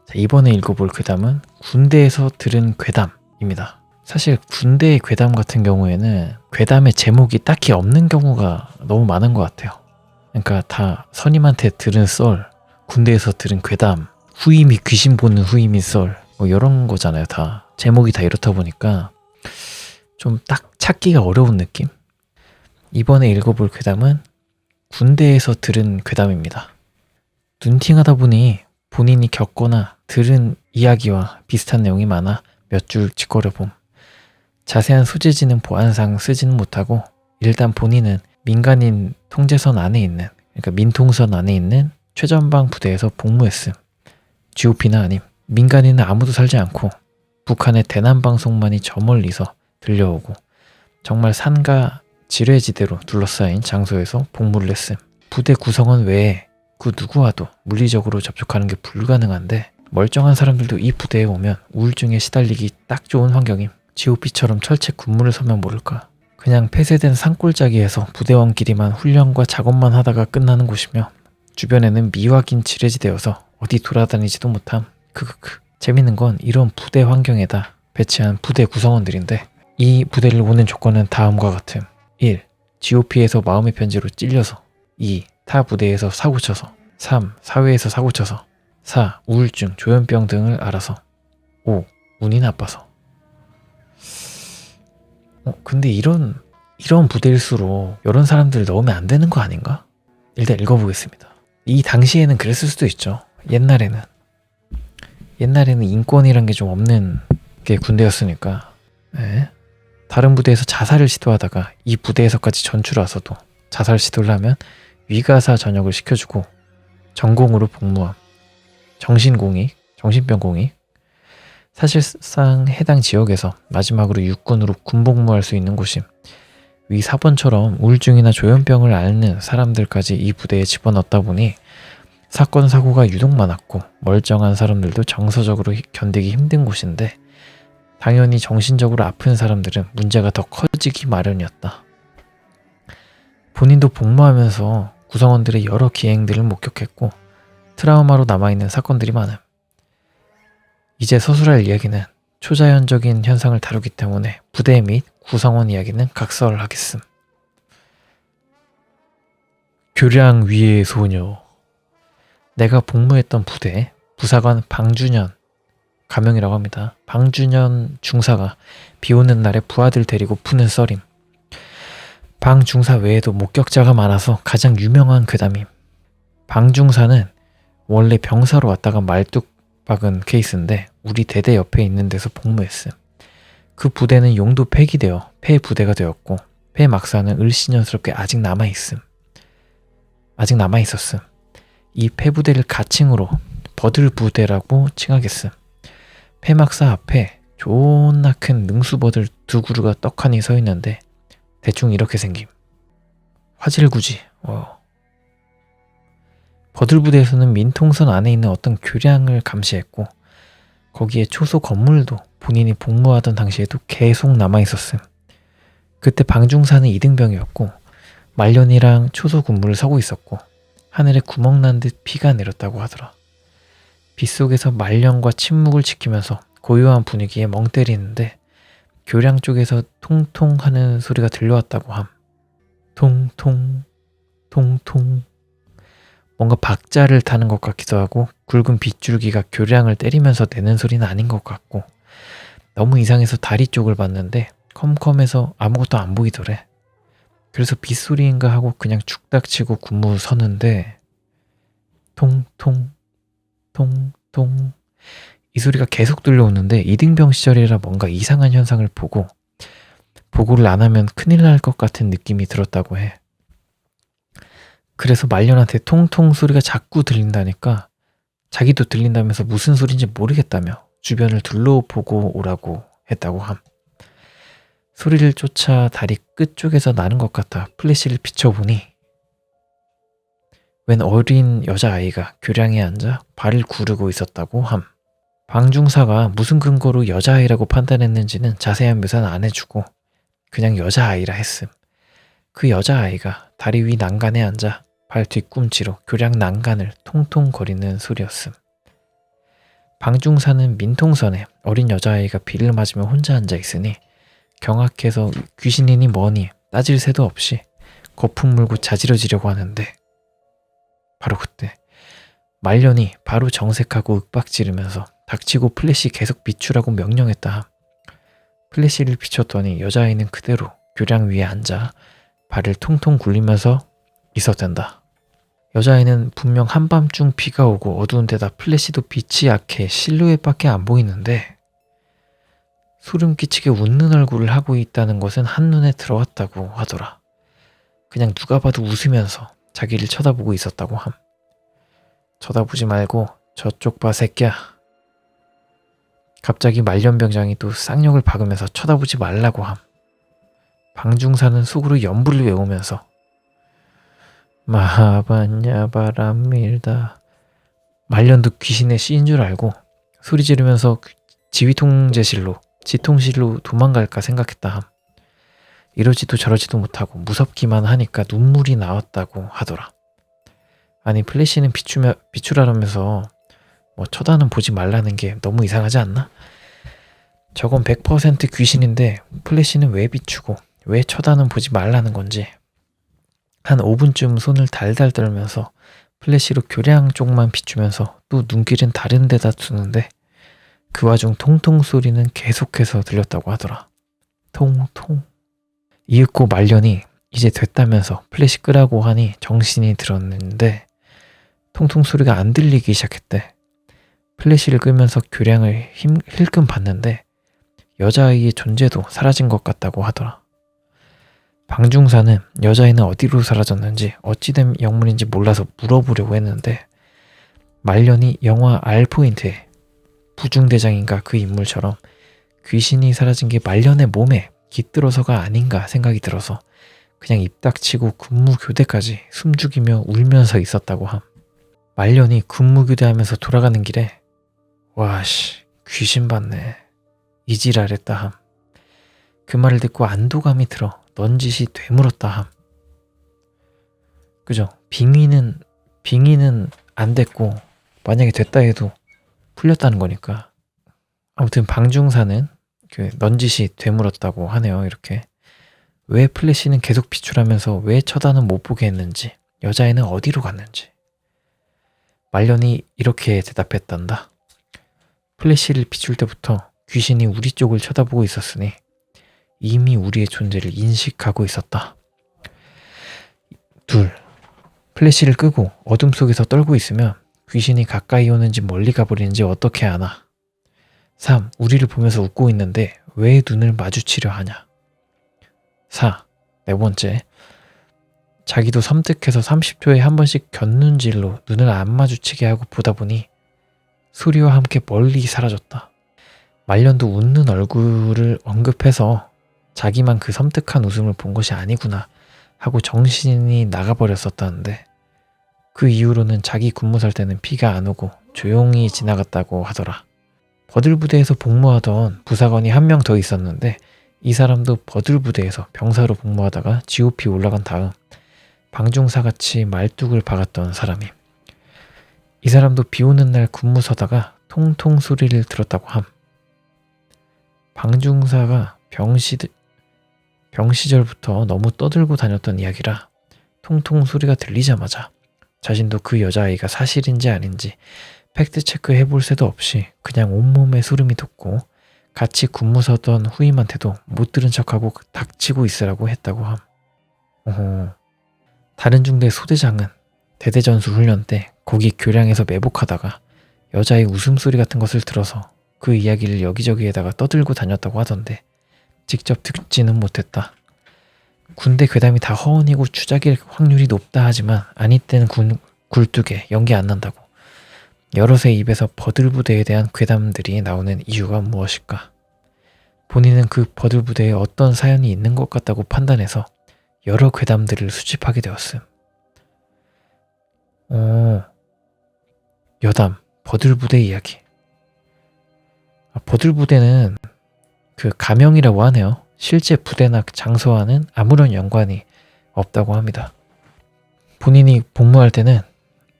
자, 이번에 읽어볼 괴담은 군대에서 들은 괴담입니다. 사실 군대의 괴담 같은 경우에는 괴담의 제목이 딱히 없는 경우가 너무 많은 것 같아요. 그러니까 다 선임한테 들은 썰, 군대에서 들은 괴담, 후임이 귀신 보는 후임인 썰, 뭐 이런 거잖아요. 다 제목이 다 이렇다 보니까 좀 딱 찾기가 어려운 느낌? 이번에 읽어볼 괴담은 군대에서 들은 괴담입니다. 눈팅하다 보니 본인이 겪거나 들은 이야기와 비슷한 내용이 많아 몇 줄 짚거려봄. 자세한 소재지는 보안상 쓰지는 못하고 일단 본인은 민간인 통제선 안에 있는, 그러니까 민통선 안에 있는 최전방 부대에서 복무했음. GOP나 아님. 민간인은 아무도 살지 않고 북한의 대남방송만이 저 멀리서 들려오고 정말 산과 지뢰지대로 둘러싸인 장소에서 복무를 했음. 부대 구성원 외에 그 누구와도 물리적으로 접촉하는 게 불가능한데 멀쩡한 사람들도 이 부대에 오면 우울증에 시달리기 딱 좋은 환경임. GOP처럼 철책 군무를 서면 모를까. 그냥 폐쇄된 산골짜기에서 부대원끼리만 훈련과 작업만 하다가 끝나는 곳이며 주변에는 미확인 지뢰지대여서 어디 돌아다니지도 못함. 크크크. 재밌는 건 이런 부대 환경에다 배치한 부대 구성원들인데 이 부대를 오는 조건은 다음과 같음. 1. GOP에서 마음의 편지로 찔려서. 2. 타 부대에서 사고쳐서. 3. 사회에서 사고쳐서. 4. 우울증, 조현병 등을 알아서. 5. 운이 나빠서. 근데 이런 부대일수록 이런 사람들 넣으면 안 되는 거 아닌가? 일단 읽어보겠습니다. 이 당시에는 그랬을 수도 있죠. 옛날에는 인권이란 게 좀 없는 게 군대였으니까. 네. 다른 부대에서 자살을 시도하다가 이 부대에서까지 전출 와서도 자살 시도를 하면 위가사 전역을 시켜주고 전공으로 복무함. 정신공익, 정신병공익. 사실상 해당 지역에서 마지막으로 육군으로 군복무할 수 있는 곳임. 위 4번처럼 우울증이나 조현병을 앓는 사람들까지 이 부대에 집어넣다 보니 사건 사고가 유독 많았고 멀쩡한 사람들도 정서적으로 견디기 힘든 곳인데 당연히 정신적으로 아픈 사람들은 문제가 더 커지기 마련이었다. 본인도 복무하면서 구성원들의 여러 기행들을 목격했고 트라우마로 남아있는 사건들이 많음. 이제 서술할 이야기는 초자연적인 현상을 다루기 때문에 부대 및 구성원 이야기는 각설하겠음. 교량 위의 소녀. 내가 복무했던 부대 부사관 방준현 가명이라고 합니다. 방준현 중사가 비오는 날에 부하들 데리고 푸는 썰임. 방 중사 외에도 목격자가 많아서 가장 유명한 괴담임. 방 중사는 원래 병사로 왔다가 말뚝 박은 케이스인데 우리 대대 옆에 있는 데서 복무했음. 그 부대는 용도 폐기되어 폐부대가 되었고 폐막사는 을씨년스럽게 아직 남아있었음. 이 폐부대를 가칭으로 버들부대라고 칭하겠음. 폐막사 앞에 존나 큰 능수버들 두 그루가 떡하니 서 있는데 대충 이렇게 생김. 화질구지. 버들부대에서는 민통선 안에 있는 어떤 교량을 감시했고 거기에 초소 건물도 본인이 복무하던 당시에도 계속 남아있었음. 그때 방중사는 이등병이었고 말년이랑 초소 군무를 서고 있었고 하늘에 구멍 난 듯 비가 내렸다고 하더라. 빗속에서 말년과 침묵을 지키면서 고요한 분위기에 멍 때리는데 교량 쪽에서 통통 하는 소리가 들려왔다고 함. 통통 통통. 뭔가 박자를 타는 것 같기도 하고 굵은 빗줄기가 교량을 때리면서 내는 소리는 아닌 것 같고 너무 이상해서 다리 쪽을 봤는데 컴컴해서 아무것도 안 보이더래. 그래서 빗소리인가 하고 그냥 축닥치고 군무 서는데 통통 통통 이 소리가 계속 들려오는데 이등병 시절이라 뭔가 이상한 현상을 보고 보고를 안 하면 큰일 날 것 같은 느낌이 들었다고 해. 그래서 말년한테 통통 소리가 자꾸 들린다니까 자기도 들린다면서 무슨 소린지 모르겠다며 주변을 둘러보고 오라고 했다고 함. 소리를 쫓아 다리 끝쪽에서 나는 것 같아 플래시를 비춰보니 웬 어린 여자아이가 교량에 앉아 발을 구르고 있었다고 함. 방중사가 무슨 근거로 여자아이라고 판단했는지는 자세한 묘사는 안 해주고 그냥 여자아이라 했음. 그 여자아이가 다리 위 난간에 앉아 발 뒤꿈치로 교량 난간을 통통거리는 소리였음. 방중사는 민통선에 어린 여자아이가 비를 맞으며 혼자 앉아 있으니 경악해서 귀신이니 뭐니 따질 새도 없이 거품 물고 자지러지려고 하는데 바로 그때 말년이 바로 정색하고 윽박지르면서 닥치고 플래시 계속 비추라고 명령했다. 플래시를 비췄더니 여자아이는 그대로 교량 위에 앉아 발을 통통 굴리면서 있었단다. 여자아이는 분명 한밤중 비가 오고 어두운 데다 플래시도 빛이 약해 실루엣밖에 안 보이는데 소름 끼치게 웃는 얼굴을 하고 있다는 것은 한눈에 들어왔다고 하더라. 그냥 누가 봐도 웃으면서 자기를 쳐다보고 있었다고 함. 쳐다보지 말고 저쪽 봐 새끼야. 갑자기 말년병장이 또 쌍욕을 박으면서 쳐다보지 말라고 함. 방중사는 속으로 연부를 외우면서 마하반야 바람 밀다. 말년도 귀신의 씨인 줄 알고 소리 지르면서 지통실로 도망갈까 생각했다 함. 이러지도 저러지도 못하고 무섭기만 하니까 눈물이 나왔다고 하더라. 아니 플래시는 비추라면서 뭐 쳐다는 보지 말라는 게 너무 이상하지 않나? 저건 100% 귀신인데 플래시는 왜 비추고 왜 쳐다는 보지 말라는 건지. 한 5분쯤 손을 달달 떨면서 플래시로 교량 쪽만 비추면서 또 눈길은 다른 데다 두는데 그 와중 통통 소리는 계속해서 들렸다고 하더라. 통통. 이윽고 말년이 이제 됐다면서 플래시 끄라고 하니 정신이 들었는데 통통 소리가 안 들리기 시작했대. 플래시를 끄면서 교량을 힐끔 봤는데 여자아이의 존재도 사라진 것 같다고 하더라. 방중사는 여자아이는 어디로 사라졌는지 어찌된 영문인지 몰라서 물어보려고 했는데 말년이 영화 R포인트의 부중대장인가 그 인물처럼 귀신이 사라진 게 말년의 몸에 깃들어서가 아닌가 생각이 들어서 그냥 입 닥치고 군무교대까지 숨죽이며 울면서 있었다고 함. 말년이 군무교대하면서 돌아가는 길에 와씨 귀신 봤네 이지랄했다 함. 그 말을 듣고 안도감이 들어 넌짓이 되물었다 함. 그죠? 빙의는 안 됐고 만약에 됐다 해도 풀렸다는 거니까. 아무튼 방중사는 그 넌짓이 되물었다고 하네요. 이렇게 왜 플래시는 계속 비추라면서 왜 쳐다는 못 보게 했는지, 여자애는 어디로 갔는지. 말년이 이렇게 대답했단다. 플래시를 비출 때부터 귀신이 우리 쪽을 쳐다보고 있었으니 이미 우리의 존재를 인식하고 있었다. 2. 플래시를 끄고 어둠 속에서 떨고 있으면 귀신이 가까이 오는지 멀리 가버리는지 어떻게 아나. 3. 우리를 보면서 웃고 있는데 왜 눈을 마주치려 하냐. 4. 네 번째, 자기도 섬뜩해서 30초에 한 번씩 곁눈질로 눈을 안 마주치게 하고 보다 보니 소리와 함께 멀리 사라졌다. 말년도 웃는 얼굴을 언급해서 자기만 그 섬뜩한 웃음을 본 것이 아니구나 하고 정신이 나가버렸었다는데 그 이후로는 자기 근무 살 때는 비가 안 오고 조용히 지나갔다고 하더라. 버들부대에서 복무하던 부사관이 한 명 더 있었는데 이 사람도 버들부대에서 병사로 복무하다가 GOP 올라간 다음 방중사같이 말뚝을 박았던 사람임. 이 사람도 비 오는 날 근무 서다가 통통 소리를 들었다고 함. 방중사가 병시절부터 너무 떠들고 다녔던 이야기라 통통 소리가 들리자마자 자신도 그 여자아이가 사실인지 아닌지 팩트체크 해볼 새도 없이 그냥 온몸에 소름이 돋고 같이 근무 서던 후임한테도 못 들은 척하고 닥치고 있으라고 했다고 함. 다른 중대 소대장은 대대전수 훈련 때 거기 교량에서 매복하다가 여자의 웃음소리 같은 것을 들어서 그 이야기를 여기저기에다가 떠들고 다녔다고 하던데 직접 듣지는 못했다. 군대 괴담이 다 허언이고 추작일 확률이 높다 하지만 아니 때는 굴뚝에 연기 안 난다고. 여럿의 입에서 버들부대에 대한 괴담들이 나오는 이유가 무엇일까? 본인은 그 버들부대에 어떤 사연이 있는 것 같다고 판단해서 여러 괴담들을 수집하게 되었음. 여담, 버들부대 이야기. 버들부대는 그 가명이라고 하네요. 실제 부대나 장소와는 아무런 연관이 없다고 합니다. 본인이 복무할 때는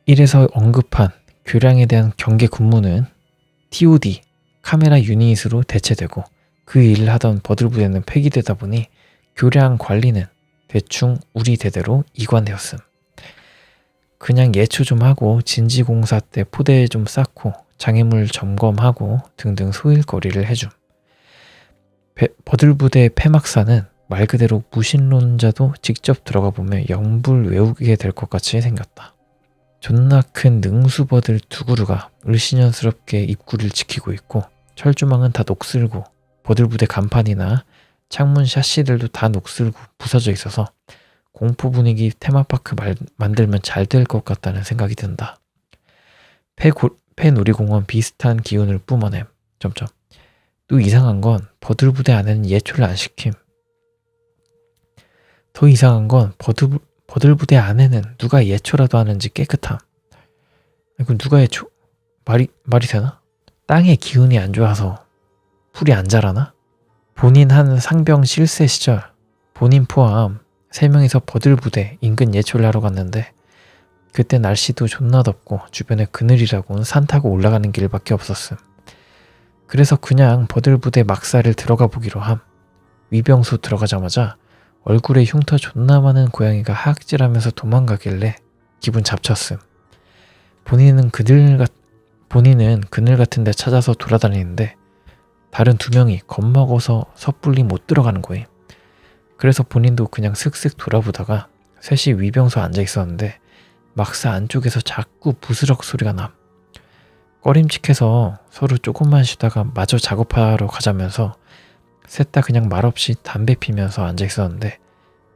1에서 언급한 교량에 대한 경계 근무는 TOD, 카메라 유닛으로 대체되고 그 일을 하던 버들부대는 폐기되다 보니 교량 관리는 대충 우리 대대로 이관되었음. 그냥 예초 좀 하고 진지공사 때 포대 좀 쌓고 장애물 점검하고 등등 소일거리를 해줌. 버들부대 폐막사는 말 그대로 무신론자도 직접 들어가 보면 영불 외우게 될 것 같이 생겼다. 존나 큰 능수버들 두 그루가 을씨년스럽게 입구를 지키고 있고 철조망은 다 녹슬고 버들부대 간판이나 창문 샤시들도 다 녹슬고 부서져 있어서 공포 분위기 테마파크 만들면 잘 될 것 같다는 생각이 든다. 폐놀이공원 비슷한 기운을 뿜어냄. 점점. 또 이상한 건 버들부대 안에는 예초를 안 시킴. 더 이상한 건 버들부대 안에는 누가 예초라도 하는지 깨끗함. 그럼 누가 예초? 말이 되나? 땅의 기운이 안 좋아서 풀이 안 자라나? 본인 한 상병 실세 시절 본인 포함 3명이서 버들부대 인근 예초를 하러 갔는데 그때 날씨도 존나 덥고 주변에 그늘이라고는 산 타고 올라가는 길밖에 없었음. 그래서 그냥 버들부대 막사를 들어가 보기로 함. 위병소 들어가자마자 얼굴에 흉터 존나 많은 고양이가 하악질하면서 도망가길래 기분 잡쳤음. 본인은 그늘 같은 데 찾아서 돌아다니는데 다른 2명이 겁먹어서 섣불리 못 들어가는 거임. 그래서 본인도 그냥 슥슥 돌아보다가 셋이 위병소 앉아 있었는데 막사 안쪽에서 자꾸 부스럭 소리가 남. 꺼림칙해서 서로 조금만 쉬다가 마저 작업하러 가자면서 셋 다 그냥 말없이 담배 피면서 앉아 있었는데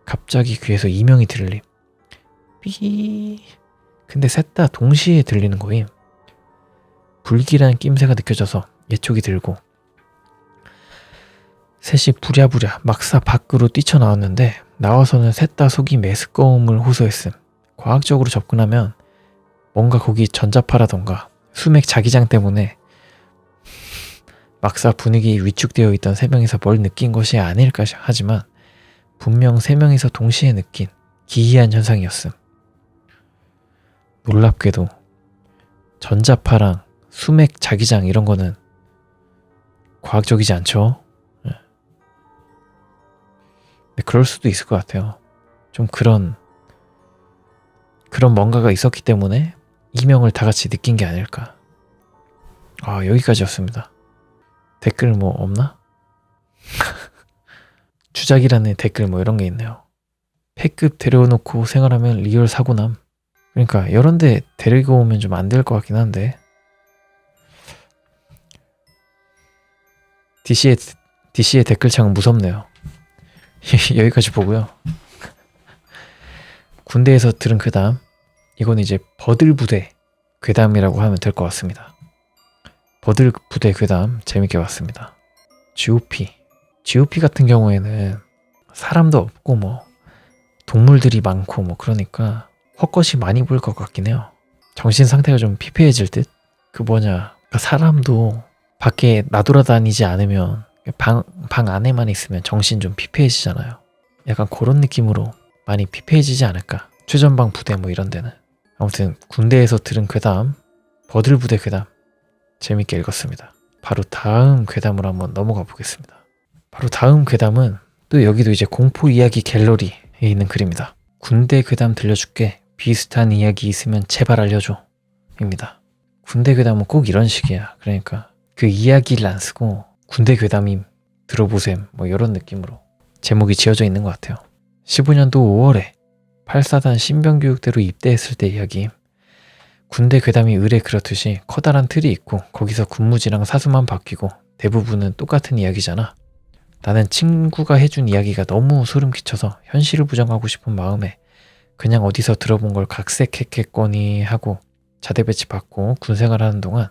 갑자기 귀에서 이명이 들림. 삐. 근데 셋 다 동시에 들리는 거임. 불길한 낌새가 느껴져서 예촉이 들고 셋이 부랴부랴 막사 밖으로 뛰쳐나왔는데 나와서는 셋 다 속이 메스꺼움을 호소했음. 과학적으로 접근하면 뭔가 거기 전자파라던가 수맥 자기장 때문에 막사 분위기 위축되어 있던 3명이서 뭘 느낀 것이 아닐까 하지만 분명 3명이서 동시에 느낀 기이한 현상이었음. 놀랍게도 전자파랑 수맥 자기장 이런 거는 과학적이지 않죠? 그럴 수도 있을 것 같아요. 좀 그런 뭔가가 있었기 때문에 이명을 다 같이 느낀 게 아닐까. 여기까지였습니다. 댓글 뭐 없나? 주작이라는 댓글 뭐 이런 게 있네요. 폐급 데려놓고 생활하면 리얼 사고남. 그러니까 이런 데 데리고 오면 좀 안 될 것 같긴 한데 DC의 댓글창은 무섭네요. 여기까지 보고요. 군대에서 들은 괴담, 이건 이제 버들부대 괴담이라고 하면 될 것 같습니다. 버들부대 괴담 재밌게 봤습니다. GOP 같은 경우에는 사람도 없고 뭐 동물들이 많고 뭐 그러니까 헛것이 많이 보일 것 같긴 해요. 정신 상태가 좀 피폐해질 듯? 그러니까 사람도 밖에 나돌아다니지 않으면 방 안에만 있으면 정신 좀 피폐해지잖아요. 약간 그런 느낌으로 많이 피폐해지지 않을까. 최전방 부대 뭐 이런 데는. 아무튼 군대에서 들은 괴담, 버들부대 괴담 재밌게 읽었습니다. 바로 다음 괴담으로 한번 넘어가 보겠습니다. 바로 다음 괴담은 또 여기도 이제 공포 이야기 갤러리에 있는 글입니다. 군대 괴담 들려줄게. 비슷한 이야기 있으면 제발 알려줘. 입니다. 군대 괴담은 꼭 이런 식이야. 그러니까 그 이야기를 안 쓰고 군대 괴담임 들어보셈 뭐 이런 느낌으로 제목이 지어져 있는 것 같아요. 15년도 5월에 8사단 신병교육대로 입대했을 때 이야기. 군대 괴담이 을에 그렇듯이 커다란 틀이 있고 거기서 군무지랑 사수만 바뀌고 대부분은 똑같은 이야기잖아. 나는 친구가 해준 이야기가 너무 소름 끼쳐서 현실을 부정하고 싶은 마음에 그냥 어디서 들어본 걸 각색했겠거니 하고 자대 배치 받고 군생활하는 동안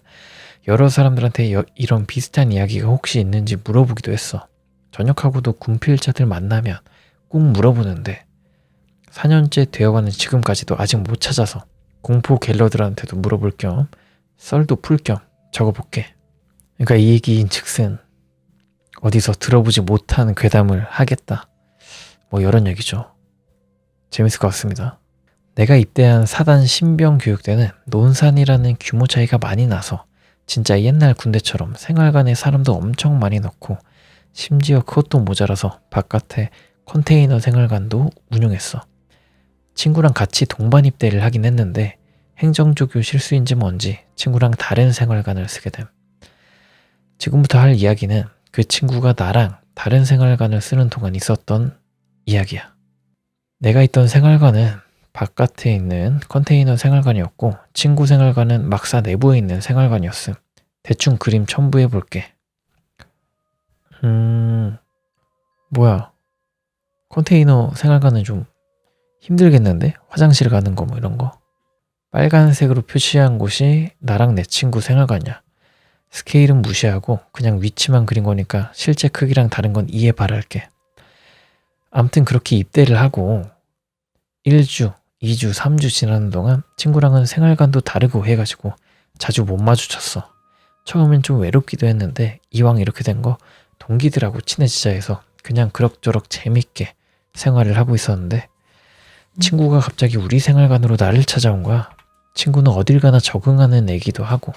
여러 사람들한테 이런 비슷한 이야기가 혹시 있는지 물어보기도 했어. 전역하고도 군필자들 만나면 꼭 물어보는데 4년째 되어가는 지금까지도 아직 못 찾아서 공포 갤러들한테도 물어볼 겸 썰도 풀 겸 적어볼게. 그러니까 이 얘기인 즉슨 어디서 들어보지 못한 괴담을 하겠다. 뭐 이런 얘기죠. 재밌을 것 같습니다. 내가 입대한 사단 신병교육대는 논산이라는 규모 차이가 많이 나서 진짜 옛날 군대처럼 생활관에 사람도 엄청 많이 넣고 심지어 그것도 모자라서 바깥에 컨테이너 생활관도 운영했어. 친구랑 같이 동반 입대를 하긴 했는데 행정조교 실수인지 뭔지 친구랑 다른 생활관을 쓰게 됨. 지금부터 할 이야기는 그 친구가 나랑 다른 생활관을 쓰는 동안 있었던 이야기야. 내가 있던 생활관은 바깥에 있는 컨테이너 생활관이었고 친구 생활관은 막사 내부에 있는 생활관이었음. 대충 그림 첨부해 볼게. 뭐야. 컨테이너 생활관은 좀 힘들겠는데? 화장실 가는 거 뭐 이런 거. 빨간색으로 표시한 곳이 나랑 내 친구 생활관이야. 스케일은 무시하고 그냥 위치만 그린 거니까 실제 크기랑 다른 건 이해 바랄게. 암튼 그렇게 입대를 하고 1주, 2주, 3주 지나는 동안 친구랑은 생활관도 다르고 해가지고 자주 못 마주쳤어. 처음엔 좀 외롭기도 했는데 이왕 이렇게 된 거 동기들하고 친해지자 해서 그냥 그럭저럭 재밌게 생활을 하고 있었는데 친구가 갑자기 우리 생활관으로 나를 찾아온 거야. 친구는 어딜 가나 적응하는 애기도 하고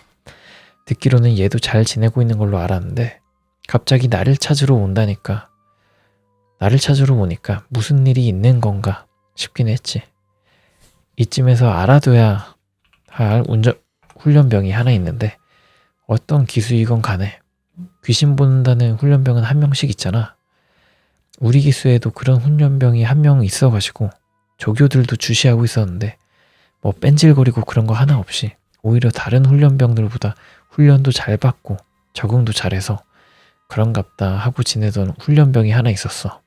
듣기로는 얘도 잘 지내고 있는 걸로 알았는데 갑자기 나를 찾으러 온다니까 나를 찾으러 오니까 무슨 일이 있는 건가 싶긴 했지. 이쯤에서 알아둬야 할 훈련병이 하나 있는데 어떤 기수이건 간에 귀신 본다는 훈련병은 한 명씩 있잖아. 우리 기수에도 그런 훈련병이 한 명 있어가지고 조교들도 주시하고 있었는데 뭐 뺀질거리고 그런 거 하나 없이 오히려 다른 훈련병들보다 훈련도 잘 받고 적응도 잘해서 그런갑다 하고 지내던 훈련병이 하나 있었어.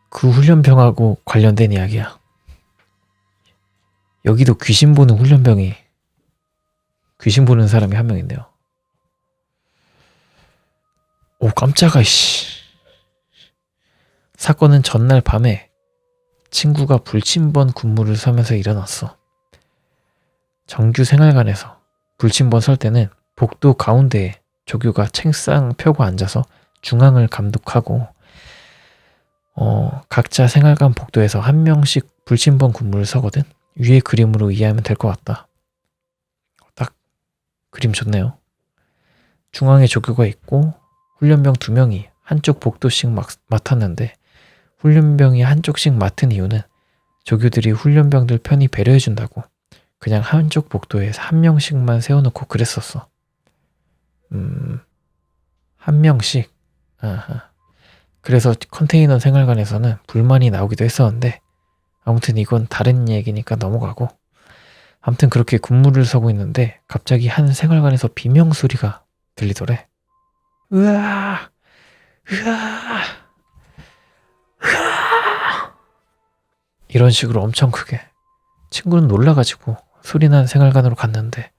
그 훈련병하고 관련된 이야기야. 여기도 귀신 보는 귀신 보는 사람이 한 명 있네요. 오 깜짝아 씨. 사건은 전날 밤에 친구가 불침번 군무를 서면서 일어났어. 정규 생활관에서 불침번 설 때는 복도 가운데에 조교가 책상 펴고 앉아서 중앙을 감독하고 각자 생활관 복도에서 한 명씩 불침번 군무를 서거든. 위에 그림으로 이해하면 될 것 같다. 딱 그림 좋네요. 중앙에 조교가 있고 훈련병 2명이 한쪽 복도씩 맡았는데 훈련병이 한쪽씩 맡은 이유는 조교들이 훈련병들 편히 배려해준다고 그냥 한쪽 복도에 한 명씩만 세워놓고 그랬었어. 한 명씩. 아하. 그래서 컨테이너 생활관에서는 불만이 나오기도 했었는데 아무튼 이건 다른 얘기니까 넘어가고 아무튼 그렇게 군무를 서고 있는데 갑자기 한 생활관에서 비명소리가 들리더래. 으아! 으아! 으아! 이런 식으로 엄청 크게. 친구는 놀라가지고 소리난 생활관으로 갔는데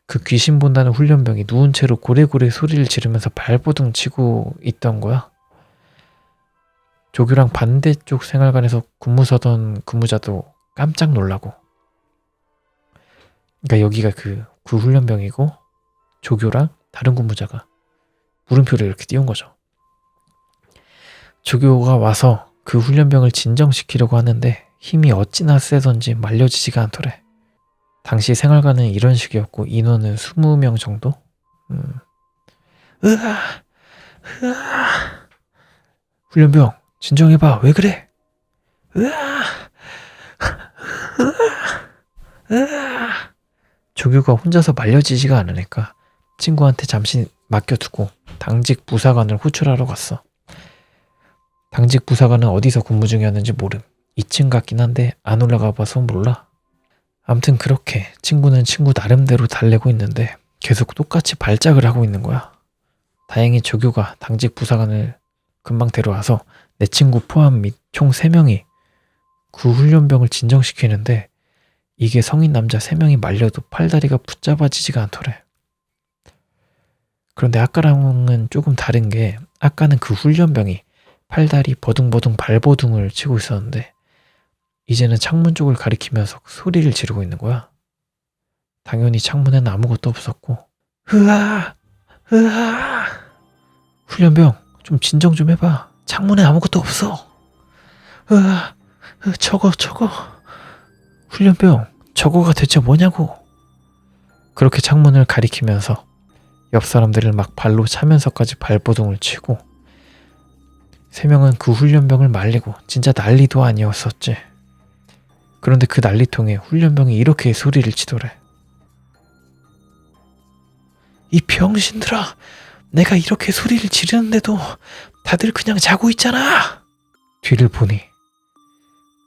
그 귀신 본다는 훈련병이 누운 채로 고래고래 소리를 지르면서 발버둥 치고 있던 거야. 조교랑 반대쪽 생활관에서 근무 서던 근무자도 깜짝 놀라고. 그러니까 여기가 그 훈련병이고 조교랑 다른 근무자가 물음표를 이렇게 띄운 거죠. 조교가 와서 그 훈련병을 진정시키려고 하는데 힘이 어찌나 세던지 말려지지가 않더래. 당시 생활관은 이런 식이었고 인원은 20명 정도? 으아! 으아! 훈련병 진정해봐. 왜 그래? 으아! 으아! 조교가 혼자서 말려지지가 않으니까 친구한테 잠시 맡겨두고 당직 부사관을 호출하러 갔어. 당직 부사관은 어디서 근무 중이었는지 모름. 2층 같긴 한데 안 올라가 봐서 몰라. 암튼 그렇게 친구는 친구 나름대로 달래고 있는데 계속 똑같이 발작을 하고 있는 거야. 다행히 조교가 당직 부사관을 금방 데려와서 내 친구 포함 및 총 3명이 그 훈련병을 진정시키는데 이게 성인 남자 3명이 말려도 팔다리가 붙잡아지지가 않더래. 그런데 아까랑은 조금 다른 게 아까는 그 훈련병이 팔다리 버둥버둥 발버둥을 치고 있었는데 이제는 창문 쪽을 가리키면서 소리를 지르고 있는 거야. 당연히 창문에는 아무것도 없었고 으아! 으아! 훈련병 좀 진정 좀 해봐. 창문에 아무것도 없어. 으아! 저거 훈련병 저거가 대체 뭐냐고. 그렇게 창문을 가리키면서 옆 사람들을 막 발로 차면서까지 발버둥을 치고 3명은 그 훈련병을 말리고 진짜 난리도 아니었었지. 그런데 그 난리통에 훈련병이 이렇게 소리를 치더래. 이 병신들아! 내가 이렇게 소리를 지르는데도 다들 그냥 자고 있잖아! 뒤를 보니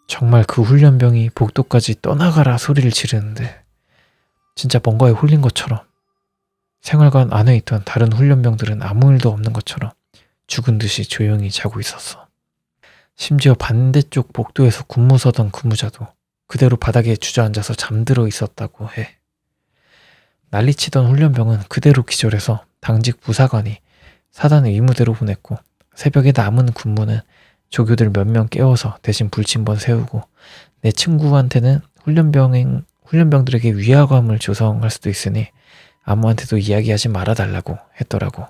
정말 그 훈련병이 복도까지 떠나가라 소리를 지르는데 진짜 뭔가에 홀린 것처럼 생활관 안에 있던 다른 훈련병들은 아무 일도 없는 것처럼 죽은 듯이 조용히 자고 있었어. 심지어 반대쪽 복도에서 근무 서던 근무자도 그대로 바닥에 주저앉아서 잠들어 있었다고 해. 난리치던 훈련병은 그대로 기절해서 당직 부사관이 사단 의무대로 보냈고 새벽에 남은 군무는 조교들 몇 명 깨워서 대신 불침번 세우고 내 친구한테는 훈련병들에게 위화감을 조성할 수도 있으니 아무한테도 이야기하지 말아달라고 했더라고.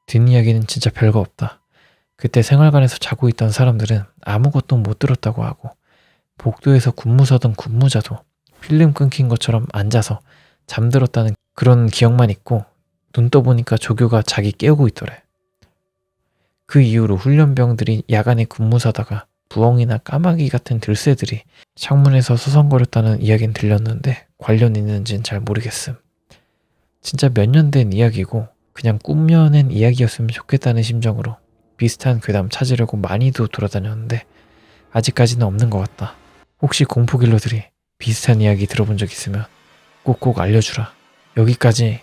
뒷이야기는 진짜 별거 없다. 그때 생활관에서 자고 있던 사람들은 아무것도 못 들었다고 하고 복도에서 근무 서던 근무자도 필름 끊긴 것처럼 앉아서 잠들었다는 그런 기억만 있고 눈 떠보니까 조교가 자기 깨우고 있더래. 그 이후로 훈련병들이 야간에 근무 서다가 부엉이나 까마귀 같은 들새들이 창문에서 서성거렸다는 이야기는 들렸는데 관련 있는지는 잘 모르겠음. 진짜 몇 년 된 이야기고 그냥 꾸며낸 이야기였으면 좋겠다는 심정으로 비슷한 괴담 찾으려고 많이도 돌아다녔는데 아직까지는 없는 것 같다. 혹시 공포길러들이 비슷한 이야기 들어본 적 있으면 꼭꼭 알려주라. 여기까지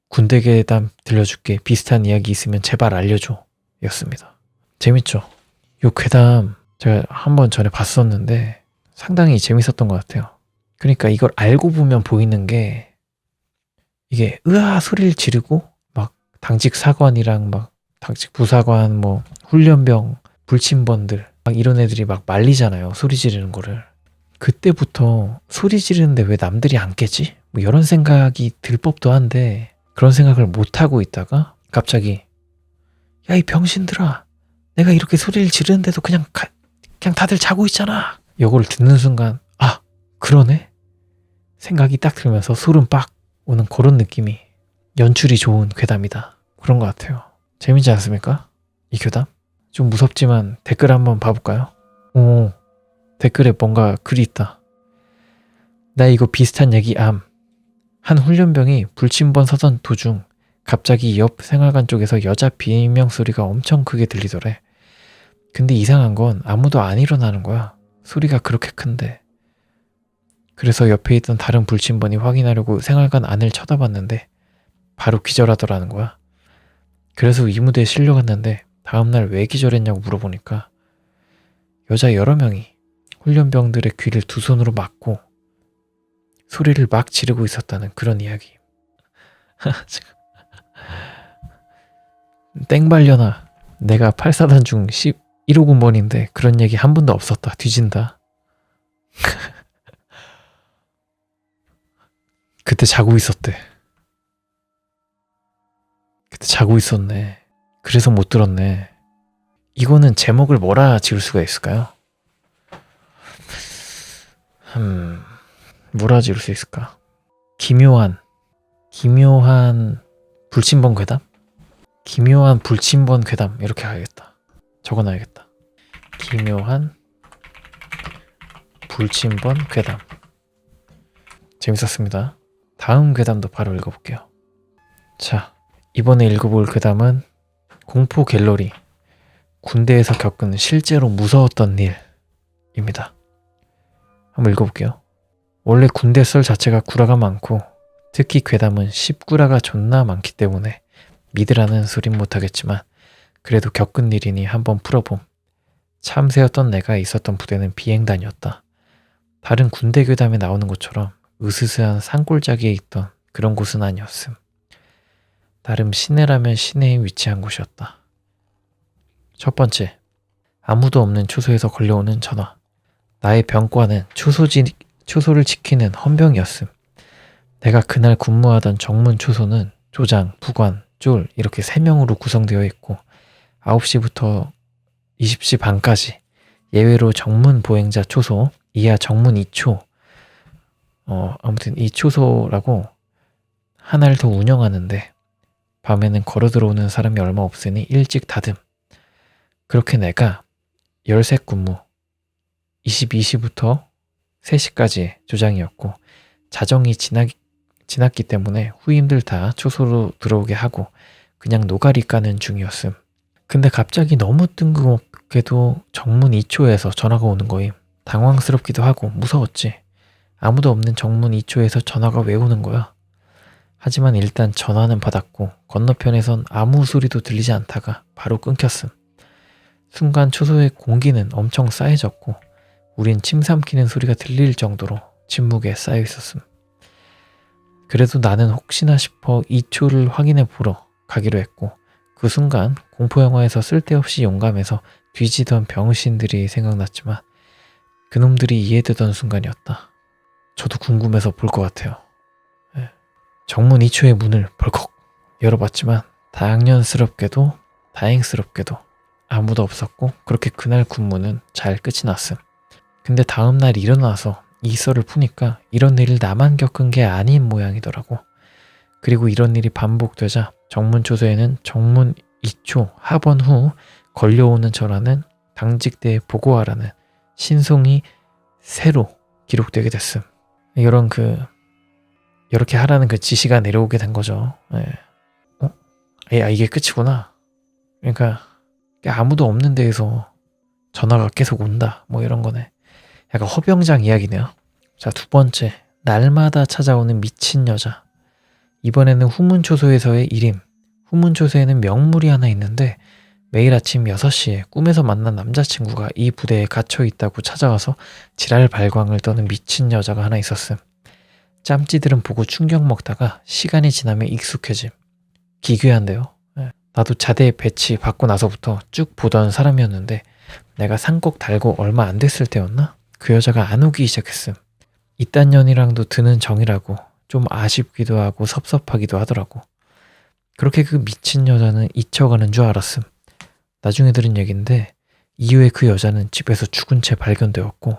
군대 괴담 들려줄게. 비슷한 이야기 있으면 제발 알려줘. 였습니다. 재밌죠? 요 괴담 제가 한번 전에 봤었는데 상당히 재밌었던 것 같아요. 그러니까 이걸 알고 보면 보이는 게 이게 으아 소리를 지르고 막 당직 사관이랑 막 당직 부사관 뭐 훈련병 불침번들 막 이런 애들이 막 말리잖아요. 소리 지르는 거를. 그때부터 소리 지르는데 왜 남들이 안 깨지? 뭐 이런 생각이 들 법도 한데 그런 생각을 못하고 있다가 갑자기 야 이 병신들아 내가 이렇게 소리를 지르는데도 그냥 다들 자고 있잖아. 이걸 듣는 순간 아 그러네? 생각이 딱 들면서 소름 빡 오는 그런 느낌이 연출이 좋은 괴담이다. 그런 것 같아요. 재밌지 않습니까? 이 괴담? 좀 무섭지만 댓글 한번 봐볼까요? 오 댓글에 뭔가 글이 있다. 나 이거 비슷한 얘기 암. 한 훈련병이 불침번 서던 도중 갑자기 옆 생활관 쪽에서 여자 비명 소리가 엄청 크게 들리더래. 근데 이상한 건 아무도 안 일어나는 거야. 소리가 그렇게 큰데. 그래서 옆에 있던 다른 불침번이 확인하려고 생활관 안을 쳐다봤는데 바로 기절하더라는 거야. 그래서 의무대에 실려갔는데 다음날 왜 기절했냐고 물어보니까 여자 여러 명이 훈련병들의 귀를 두 손으로 막고 소리를 막 지르고 있었다는 그런 이야기. 땡발려나 내가 8사단 중 11호 군번인데 그런 얘기 한 번도 없었다. 뒤진다. 그때 자고 있었대. 그때 자고 있었네. 그래서 못 들었네. 이거는 제목을 뭐라 지을 수가 있을까요? 뭐라 지을 수 있을까? 기묘한 불침번 괴담? 기묘한 불침번 괴담 이렇게 하겠다. 적어놔야겠다. 기묘한 불침번 괴담. 재밌었습니다. 다음 괴담도 바로 읽어볼게요. 자, 이번에 읽어볼 괴담은 공포 갤러리 군대에서 겪은 실제로 무서웠던 일입니다. 한번 읽어볼게요. 원래 군대 썰 자체가 구라가 많고 특히 괴담은 10구라가 존나 많기 때문에 믿으라는 소린 못하겠지만 그래도 겪은 일이니 한번 풀어봄. 참새였던 내가 있었던 부대는 비행단이었다. 다른 군대 괴담에 나오는 것처럼 으스스한 산골짜기에 있던 그런 곳은 아니었음. 나름 시내라면 시내에 위치한 곳이었다. 첫 번째, 아무도 없는 초소에서 걸려오는 전화. 나의 병과는 초소를 지키는 헌병이었음. 내가 그날 근무하던 정문 초소는 조장, 부관, 쫄 이렇게 3명으로 구성되어 있고 9시부터 20시 반까지 예외로 정문 보행자 초소, 이하 정문 2초 아무튼 이 초소라고 하나를 더 운영하는데 밤에는 걸어 들어오는 사람이 얼마 없으니 일찍 닫음. 그렇게 내가 열색 근무 22시부터 3시까지 조장이었고 자정이 지났기 때문에 후임들 다 초소로 들어오게 하고 그냥 노가리 까는 중이었음. 근데 갑자기 너무 뜬금없게도 정문 2초에서 전화가 오는 거임. 당황스럽기도 하고 무서웠지. 아무도 없는 정문 2초에서 전화가 왜 오는 거야? 하지만 일단 전화는 받았고 건너편에선 아무 소리도 들리지 않다가 바로 끊겼음. 순간 초소의 공기는 엄청 싸해졌고 우린 침 삼키는 소리가 들릴 정도로 침묵에 쌓여 있었음. 그래도 나는 혹시나 싶어 2초를 확인해 보러 가기로 했고 그 순간 공포영화에서 쓸데없이 용감해서 뒤지던 병신들이 생각났지만 그놈들이 이해되던 순간이었다. 저도 궁금해서 볼 것 같아요. 정문 2초의 문을 벌컥 열어봤지만 당연스럽게도 다행스럽게도 아무도 없었고 그렇게 그날 근무는 잘 끝이 났음. 근데 다음날 일어나서 이 썰을 푸니까 이런 일을 나만 겪은 게 아닌 모양이더라고. 그리고 이런 일이 반복되자 정문 초소에는 정문 2초 하번 후 걸려오는 전화는 당직대에 보고하라는 신송이 새로 기록되게 됐음. 이렇게 하라는 그 지시가 내려오게 된 거죠. 이게 끝이구나. 그러니까 아무도 없는 데에서 전화가 계속 온다. 뭐 이런 거네. 약간 허병장 이야기네요. 자, 두 번째. 날마다 찾아오는 미친 여자. 이번에는 후문초소에서의 일임. 후문초소에는 명물이 하나 있는데 매일 아침 6시에 꿈에서 만난 남자친구가 이 부대에 갇혀 있다고 찾아와서 지랄 발광을 떠는 미친 여자가 하나 있었음. 짬찌들은 보고 충격 먹다가 시간이 지나면 익숙해짐. 기괴한데요. 나도 자대 배치 받고 나서부터 쭉 보던 사람이었는데 내가 상곡 달고 얼마 안 됐을 때였나? 그 여자가 안 오기 시작했음. 이딴 년이랑도 드는 정이라고 좀 아쉽기도 하고 섭섭하기도 하더라고. 그렇게 그 미친 여자는 잊혀가는 줄 알았음. 나중에 들은 얘긴데 이후에 그 여자는 집에서 죽은 채 발견되었고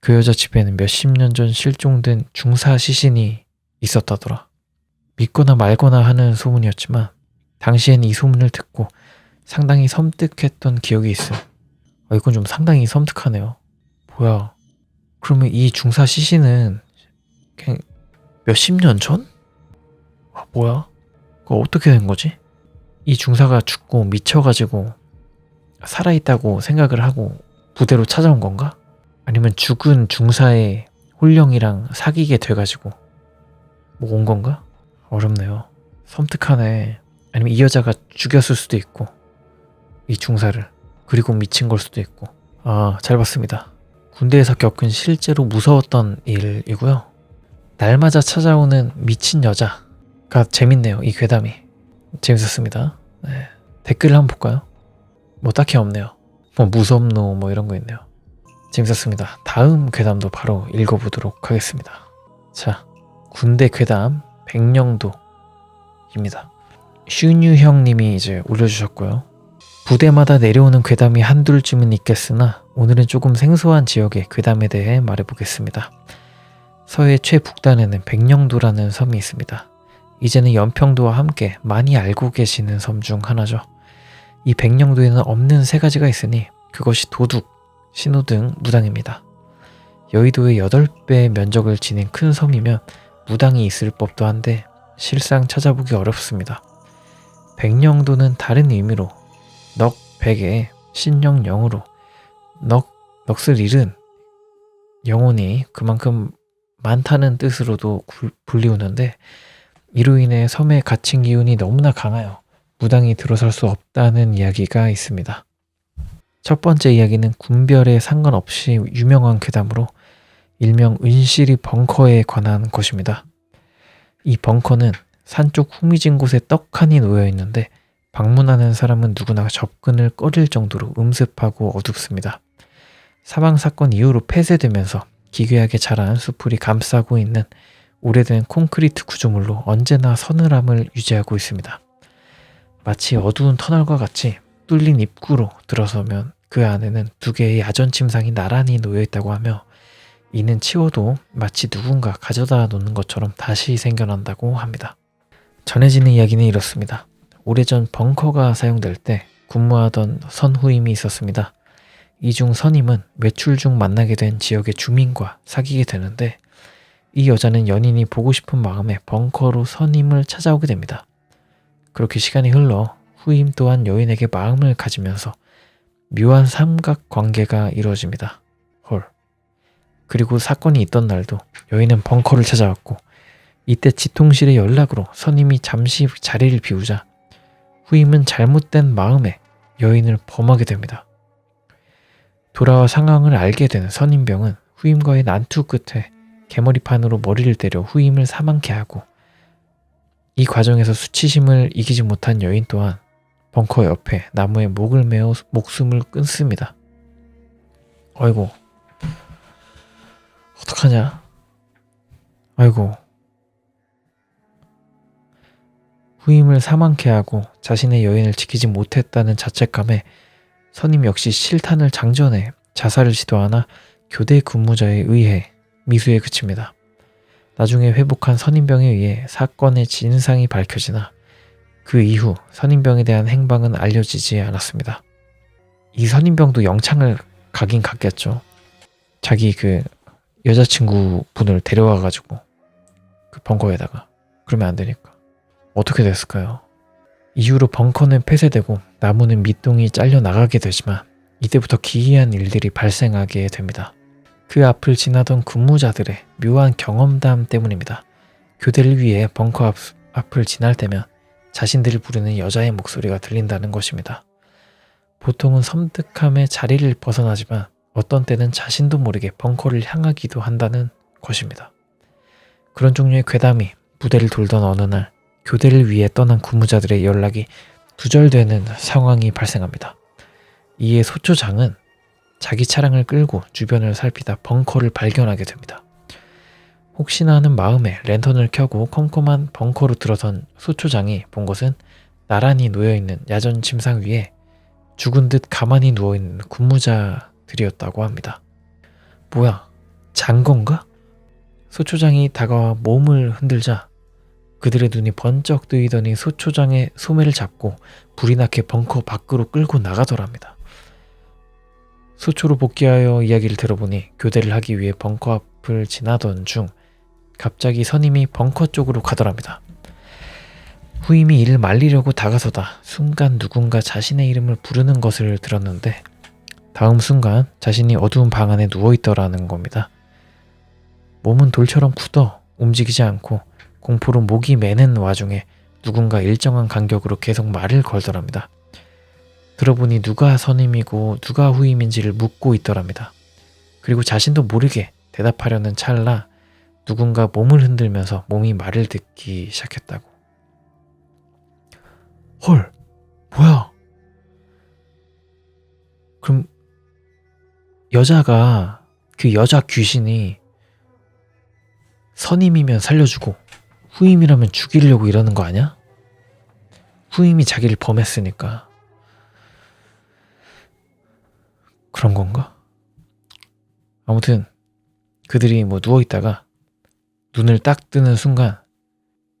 그 여자 집에는 몇십 년 전 실종된 중사 시신이 있었다더라. 믿거나 말거나 하는 소문이었지만 당시엔 이 소문을 듣고 상당히 섬뜩했던 기억이 있음. 이건 좀 상당히 섬뜩하네요. 뭐야? 그러면 이 중사 시신은 그냥 몇십 년 전? 뭐야? 그거 어떻게 된 거지? 이 중사가 죽고 미쳐가지고 살아있다고 생각을 하고 부대로 찾아온 건가? 아니면 죽은 중사의 홀령이랑 사귀게 돼가지고 뭐 온 건가? 어렵네요. 섬뜩하네. 아니면 이 여자가 죽였을 수도 있고 이 중사를 그리고 미친 걸 수도 있고. 잘 봤습니다. 군대에서 겪은 실제로 무서웠던 일이고요. 날마다 찾아오는 미친 여자가 재밌네요. 이 괴담이 재밌었습니다. 네. 댓글을 한번 볼까요? 뭐 딱히 없네요. 뭐 무섭노 뭐 이런 거 있네요. 재밌었습니다. 다음 괴담도 바로 읽어보도록 하겠습니다. 자, 군대 괴담 백령도입니다. 슈뉴 형님이 이제 올려주셨고요. 부대마다 내려오는 괴담이 한둘쯤은 있겠으나 오늘은 조금 생소한 지역의 괴담에 대해 말해보겠습니다. 서해 최북단에는 백령도라는 섬이 있습니다. 이제는 연평도와 함께 많이 알고 계시는 섬 중 하나죠. 이 백령도에는 없는 세 가지가 있으니 그것이 도둑, 신호등, 무당입니다. 여의도의 8배 면적을 지닌 큰 섬이면 무당이 있을 법도 한데 실상 찾아보기 어렵습니다. 백령도는 다른 의미로 넋 백에 신령 영으로 넋을 잃은 영혼이 그만큼 많다는 뜻으로도 불리우는데 이로 인해 섬의 갇힌 기운이 너무나 강하여 무당이 들어설 수 없다는 이야기가 있습니다. 첫 번째 이야기는 군별에 상관없이 유명한 괴담으로 일명 은실이 벙커에 관한 것입니다. 이 벙커는 산 쪽 후미진 곳에 떡하니 놓여 있는데 방문하는 사람은 누구나 접근을 꺼릴 정도로 음습하고 어둡습니다. 사망사건 이후로 폐쇄되면서 기괴하게 자란 수풀이 감싸고 있는 오래된 콘크리트 구조물로 언제나 서늘함을 유지하고 있습니다. 마치 어두운 터널과 같이 뚫린 입구로 들어서면 그 안에는 2개의 야전 침상이 나란히 놓여 있다고 하며 이는 치워도 마치 누군가 가져다 놓는 것처럼 다시 생겨난다고 합니다. 전해지는 이야기는 이렇습니다. 오래전 벙커가 사용될 때 근무하던 선후임이 있었습니다. 이 중 선임은 외출 중 만나게 된 지역의 주민과 사귀게 되는데 이 여자는 연인이 보고 싶은 마음에 벙커로 선임을 찾아오게 됩니다. 그렇게 시간이 흘러 후임 또한 여인에게 마음을 가지면서 묘한 삼각관계가 이루어집니다. 헐. 그리고 사건이 있던 날도 여인은 벙커를 찾아왔고 이때 지통실의 연락으로 선임이 잠시 자리를 비우자 후임은 잘못된 마음에 여인을 범하게 됩니다. 돌아와 상황을 알게 된 선임병은 후임과의 난투 끝에 개머리판으로 머리를 때려 후임을 사망케 하고 이 과정에서 수치심을 이기지 못한 여인 또한 벙커 옆에 나무에 목을 메어 목숨을 끊습니다. 아이고, 어떡하냐? 아이고. 후임을 사망케 하고 자신의 여인을 지키지 못했다는 자책감에 선임 역시 실탄을 장전해 자살을 시도하나 교대 근무자에 의해 미수에 그칩니다. 나중에 회복한 선임병에 의해 사건의 진상이 밝혀지나 그 이후 선임병에 대한 행방은 알려지지 않았습니다. 이 선임병도 영창을 가긴 갔겠죠. 자기 그 여자친구 분을 데려와가지고 그 벙커에다가. 그러면 안 되니까. 어떻게 됐을까요? 이후로 벙커는 폐쇄되고 나무는 밑동이 잘려 나가게 되지만 이때부터 기이한 일들이 발생하게 됩니다. 그 앞을 지나던 근무자들의 묘한 경험담 때문입니다. 교대를 위해 벙커 앞을 지날 때면 자신들을 부르는 여자의 목소리가 들린다는 것입니다. 보통은 섬뜩함에 자리를 벗어나지만 어떤 때는 자신도 모르게 벙커를 향하기도 한다는 것입니다. 그런 종류의 괴담이 부대를 돌던 어느 날 교대를 위해 떠난 근무자들의 연락이 두절되는 상황이 발생합니다. 이에 소초장은 자기 차량을 끌고 주변을 살피다 벙커를 발견하게 됩니다. 혹시나 하는 마음에 랜턴을 켜고 컴컴한 벙커로 들어선 소초장이 본 것은 나란히 놓여있는 야전 침상 위에 죽은 듯 가만히 누워있는 근무자들이었다고 합니다. 뭐야? 잔 건가? 소초장이 다가와 몸을 흔들자 그들의 눈이 번쩍 뜨이더니 소초장의 소매를 잡고 불이 나게 벙커 밖으로 끌고 나가더랍니다. 소초로 복귀하여 이야기를 들어보니 교대를 하기 위해 벙커 앞을 지나던 중 갑자기 선임이 벙커 쪽으로 가더랍니다. 후임이 이를 말리려고 다가서다 순간 누군가 자신의 이름을 부르는 것을 들었는데 다음 순간 자신이 어두운 방 안에 누워있더라는 겁니다. 몸은 돌처럼 굳어 움직이지 않고 공포로 목이 매는 와중에 누군가 일정한 간격으로 계속 말을 걸더랍니다. 들어보니 누가 선임이고 누가 후임인지를 묻고 있더랍니다. 그리고 자신도 모르게 대답하려는 찰나 누군가 몸을 흔들면서 몸이 말을 듣기 시작했다고. 헐, 뭐야? 그럼 여자가 그 여자 귀신이 선임이면 살려주고 후임이라면 죽이려고 이러는 거 아니야? 후임이 자기를 범했으니까. 그런 건가? 아무튼 그들이 누워있다가 눈을 딱 뜨는 순간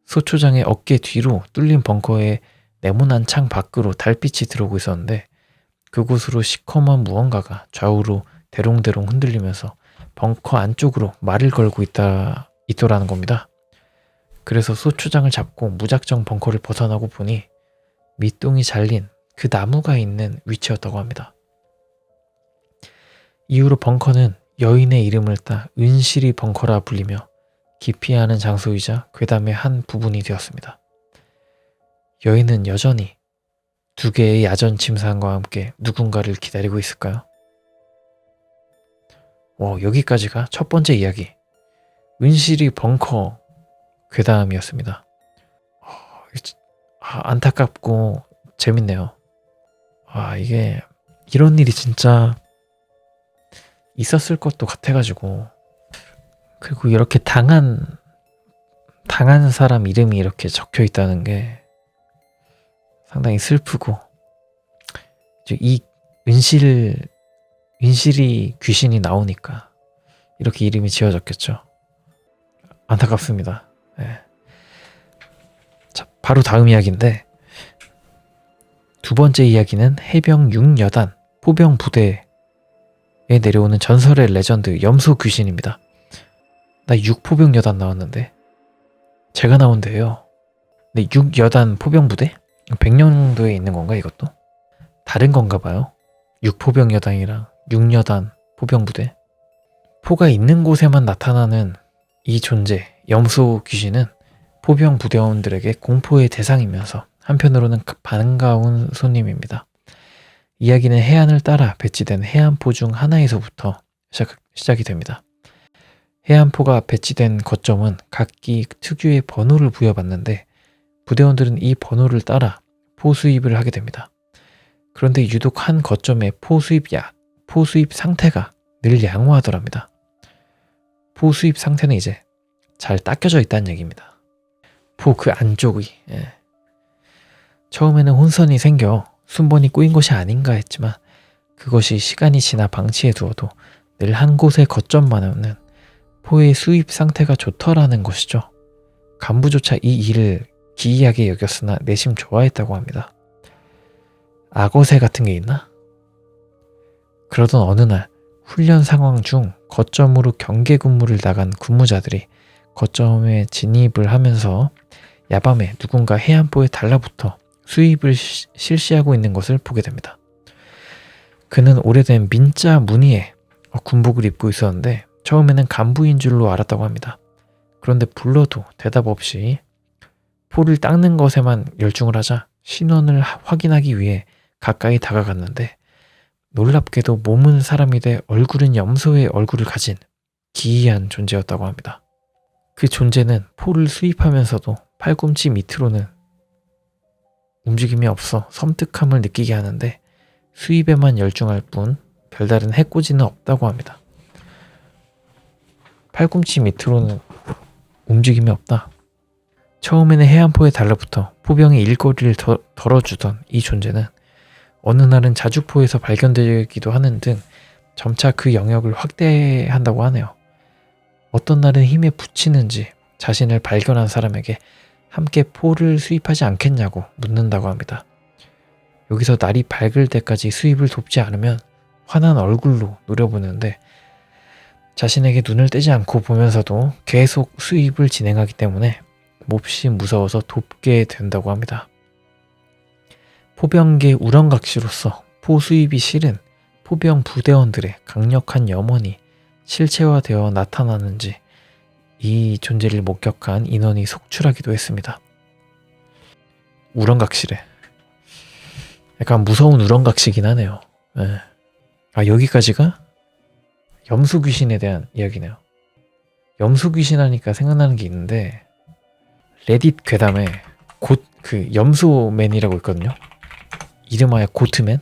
소초장의 어깨 뒤로 뚫린 벙커에 네모난 창 밖으로 달빛이 들어오고 있었는데 그곳으로 시커먼 무언가가 좌우로 대롱대롱 흔들리면서 벙커 안쪽으로 말을 걸고 있더라는 겁니다. 그래서 소초장을 잡고 무작정 벙커를 벗어나고 보니 밑동이 잘린 그 나무가 있는 위치였다고 합니다. 이후로 벙커는 여인의 이름을 따 은실이 벙커라 불리며 기피하는 장소이자 괴담의 한 부분이 되었습니다. 여인은 여전히 두 개의 야전 침상과 함께 누군가를 기다리고 있을까요? 여기까지가 첫 번째 이야기. 은실이 벙커 괴담이었습니다. 안타깝고 재밌네요. 이게 이런 일이 진짜 있었을 것도 같아가지고 그리고 이렇게 당한 사람 이름이 이렇게 적혀 있다는 게 상당히 슬프고 이 은실이 귀신이 나오니까 이렇게 이름이 지어졌겠죠. 안타깝습니다. 네. 자, 바로 다음 이야기인데, 두 번째 이야기는 해병 6여단 포병 부대에 내려오는 전설의 레전드 염소 귀신입니다. 나 6포병여단 나왔는데 제가 나온대요. 근데 6여단 포병부대? 백령도에 있는 건가 이것도? 다른 건가 봐요. 6포병여단이랑 6여단 포병부대. 포가 있는 곳에만 나타나는 이 존재, 염소 귀신은 포병 부대원들에게 공포의 대상이면서 한편으로는 반가운 손님입니다. 이야기는 해안을 따라 배치된 해안포 중 하나에서부터 시작이 됩니다. 해안포가 배치된 거점은 각기 특유의 번호를 부여받는데 부대원들은 이 번호를 따라 포 수입을 하게 됩니다. 그런데 유독 한 거점의 포 수입 상태가 늘 양호하더랍니다. 포 수입 상태는 이제 잘 닦여져 있다는 얘기입니다. 포 그 안쪽이. 처음에는 혼선이 생겨 순번이 꼬인 것이 아닌가 했지만 그것이 시간이 지나 방치해 두어도 늘 한 곳의 거점만은 포의 수입 상태가 좋더라는 것이죠. 간부조차 이 일을 기이하게 여겼으나 내심 좋아했다고 합니다. 악어새 같은 게 있나? 그러던 어느 날 훈련 상황 중 거점으로 경계 근무를 나간 군무자들이 거점에 진입을 하면서 야밤에 누군가 해안포에 달라붙어 수입을 실시하고 있는 것을 보게 됩니다. 그는 오래된 민자 무늬의 군복을 입고 있었는데 처음에는 간부인 줄로 알았다고 합니다. 그런데 불러도 대답 없이 포를 닦는 것에만 열중을 하자 신원을 확인하기 위해 가까이 다가갔는데 놀랍게도 몸은 사람이 돼 얼굴은 염소의 얼굴을 가진 기이한 존재였다고 합니다. 그 존재는 포를 수입하면서도 팔꿈치 밑으로는 움직임이 없어 섬뜩함을 느끼게 하는데 수입에만 열중할 뿐 별다른 해코지는 없다고 합니다. 팔꿈치 밑으로는 움직임이 없다. 처음에는 해안포에 달라붙어 포병의 일거리를 덜어주던 이 존재는 어느 날은 자주포에서 발견되기도 하는 등 점차 그 영역을 확대한다고 하네요. 어떤 날은 힘에 부치는지 자신을 발견한 사람에게 함께 포를 수입하지 않겠냐고 묻는다고 합니다. 여기서 날이 밝을 때까지 수입을 돕지 않으면 환한 얼굴로 노려보는데 자신에게 눈을 떼지 않고 보면서도 계속 수입을 진행하기 때문에 몹시 무서워서 돕게 된다고 합니다. 포병계 우렁각시로서 포 수입이 싫은 포병 부대원들의 강력한 염원이 실체화되어 나타나는지 이 존재를 목격한 인원이 속출하기도 했습니다. 우렁각시래. 약간 무서운 우렁각시긴 하네요. 네. 아, 여기까지가 염소 귀신에 대한 이야기네요. 염소 귀신 하니까 생각나는 게 있는데 레딧 괴담에 그 염소맨이라고 있거든요. 이름하여 고트맨?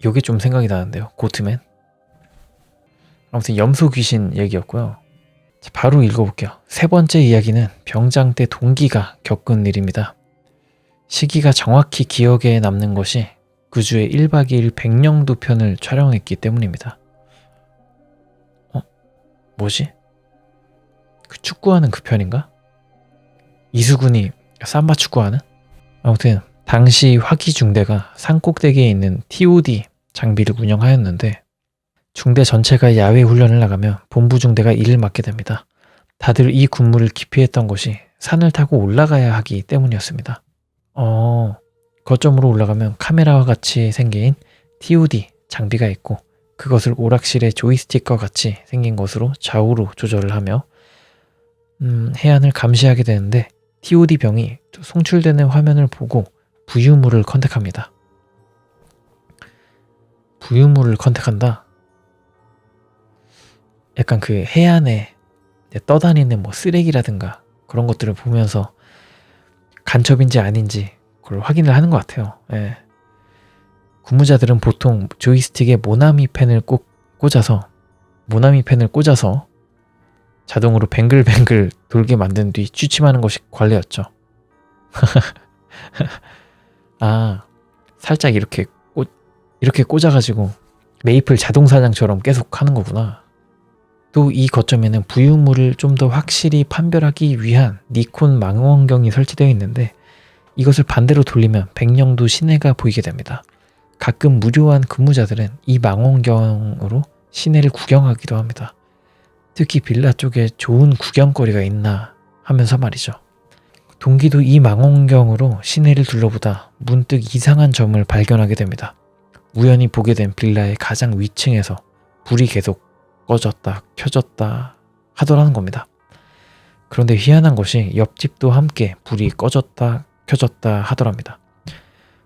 요게 좀 생각이 나는데요. 고트맨? 아무튼 염소 귀신 얘기였고요. 자, 바로 읽어볼게요. 세 번째 이야기는 병장 때 동기가 겪은 일입니다. 시기가 정확히 기억에 남는 것이 그 주에 1박 2일 백령도 편을 촬영했기 때문입니다. 뭐지? 그 축구하는 그 편인가? 이수근이 삼바 축구하는? 아무튼 당시 화기 중대가 산꼭대기에 있는 TOD 장비를 운영하였는데 중대 전체가 야외 훈련을 나가며 본부 중대가 일을 맡게 됩니다. 다들 이 군무를 기피했던 것이 산을 타고 올라가야 하기 때문이었습니다. 거점으로 올라가면 카메라와 같이 생긴 TOD 장비가 있고 그것을 오락실의 조이스틱과 같이 생긴 것으로 좌우로 조절을 하며 해안을 감시하게 되는데 TOD 병이 송출되는 화면을 보고 부유물을 컨택합니다. 부유물을 컨택한다? 약간 그 해안에 떠다니는 뭐 쓰레기라든가 그런 것들을 보면서 간첩인지 아닌지 그걸 확인을 하는 것 같아요. 예. 군무자들은 보통 조이스틱에 모나미 펜을 꽂아서 자동으로 뱅글뱅글 돌게 만든 뒤 취침하는 것이 관례였죠. 아, 살짝 이렇게 꽂아가지고 메이플 자동사냥처럼 계속 하는 거구나. 또 이 거점에는 부유물을 좀 더 확실히 판별하기 위한 니콘 망원경이 설치되어 있는데 이것을 반대로 돌리면 백령도 시내가 보이게 됩니다. 가끔 무료한 근무자들은 이 망원경으로 시내를 구경하기도 합니다. 특히 빌라 쪽에 좋은 구경거리가 있나 하면서 말이죠. 동기도 이 망원경으로 시내를 둘러보다 문득 이상한 점을 발견하게 됩니다. 우연히 보게 된 빌라의 가장 위층에서 불이 계속 꺼졌다 켜졌다 하더라는 겁니다. 그런데 희한한 것이 옆집도 함께 불이 꺼졌다 켜졌다 하더랍니다.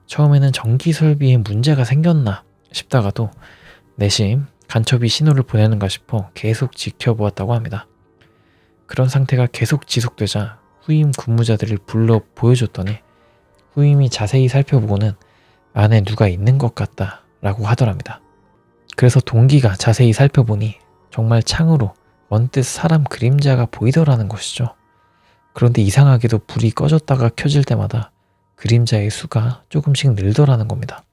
처음에는 전기 설비에 문제가 생겼나 싶다가도 내심 간첩이 신호를 보내는가 싶어 계속 지켜보았다고 합니다. 그런 상태가 계속 지속되자 후임 근무자들을 불러 보여줬더니 후임이 자세히 살펴보고는 안에 누가 있는 것 같다 라고 하더랍니다. 그래서 동기가 자세히 살펴보니 정말 창으로 언뜻 사람 그림자가 보이더라는 것이죠. 그런데 이상하게도 불이 꺼졌다가 켜질 때마다 그림자의 수가 조금씩 늘더라는 겁니다.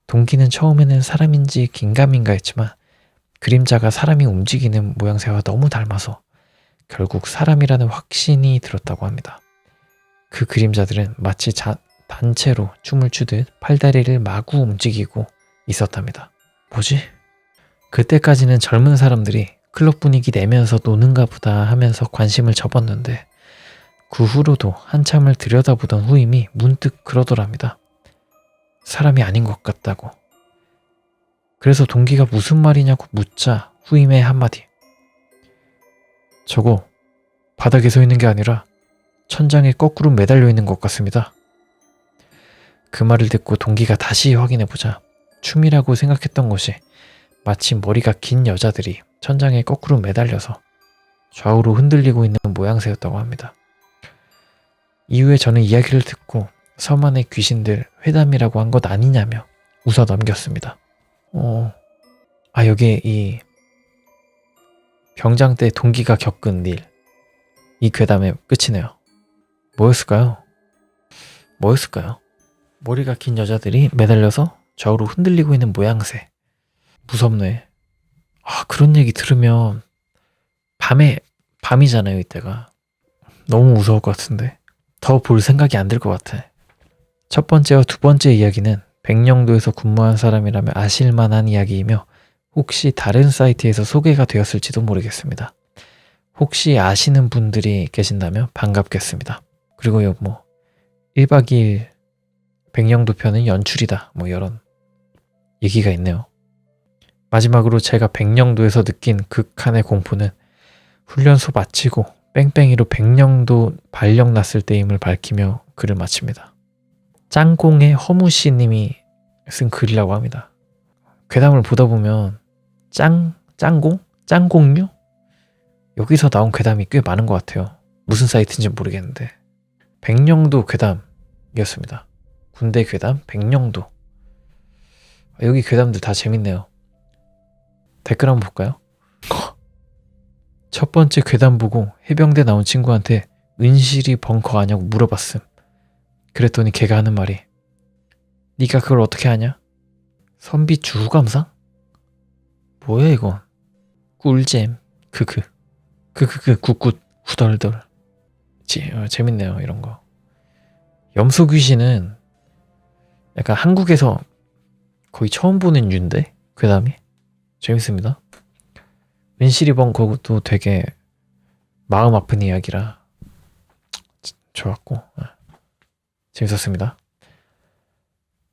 동기는 처음에는 사람인지 긴가민가 했지만 그림자가 사람이 움직이는 모양새와 너무 닮아서 결국 사람이라는 확신이 들었다고 합니다. 그 그림자들은 마치 단체로 춤을 추듯 팔다리를 마구 움직이고 있었답니다. 뭐지? 그때까지는 젊은 사람들이 클럽 분위기 내면서 노는가 보다 하면서 관심을 접었는데 그 후로도 한참을 들여다보던 후임이 문득 그러더랍니다. 사람이 아닌 것 같다고. 그래서 동기가 무슨 말이냐고 묻자 후임의 한마디. 저거 바닥에 서 있는 게 아니라 천장에 거꾸로 매달려 있는 것 같습니다. 그 말을 듣고 동기가 다시 확인해보자 춤이라고 생각했던 것이 마치 머리가 긴 여자들이 천장에 거꾸로 매달려서 좌우로 흔들리고 있는 모양새였다고 합니다. 이후에 저는 이야기를 듣고 섬 안의 귀신들 회담이라고 한 것 아니냐며 웃어 넘겼습니다. 여기 이 병장 때 동기가 겪은 일, 이 괴담의 끝이네요. 뭐였을까요? 머리가 긴 여자들이 매달려서 좌우로 흔들리고 있는 모양새. 무섭네. 그런 얘기 들으면 밤이잖아요, 이때가. 너무 무서울 것 같은데. 더 볼 생각이 안 들 것 같아. 첫 번째와 두 번째 이야기는 백령도에서 근무한 사람이라면 아실 만한 이야기이며 혹시 다른 사이트에서 소개가 되었을지도 모르겠습니다. 혹시 아시는 분들이 계신다면 반갑겠습니다. 그리고 1박 2일 백령도 편은 연출이다. 이런 얘기가 있네요. 마지막으로 제가 백령도에서 느낀 극한의 공포는 훈련소 마치고 뺑뺑이로 백령도 발령 났을 때임을 밝히며 글을 마칩니다. 짱공의 허무씨님이 쓴 글이라고 합니다. 괴담을 보다 보면 짱공류? 여기서 나온 괴담이 꽤 많은 것 같아요. 무슨 사이트인지 모르겠는데 백령도 괴담이었습니다. 군대 괴담 백령도. 여기 괴담들 다 재밌네요. 댓글 한번 볼까요? 첫 번째 괴담 보고 해병대 나온 친구한테 은실이 벙커 아냐고 물어봤음. 그랬더니 걔가 하는 말이 네가 그걸 어떻게 아냐? 선비 주후감상? 뭐야 이건? 꿀잼 크크 굿굿 후덜덜. 재밌네요 이런 거. 염소 귀신은 약간 한국에서 거의 처음 보는 류인데 괴담이 재밌습니다. 은실이 벙커도 되게 마음 아픈 이야기라 좋았고 재밌었습니다.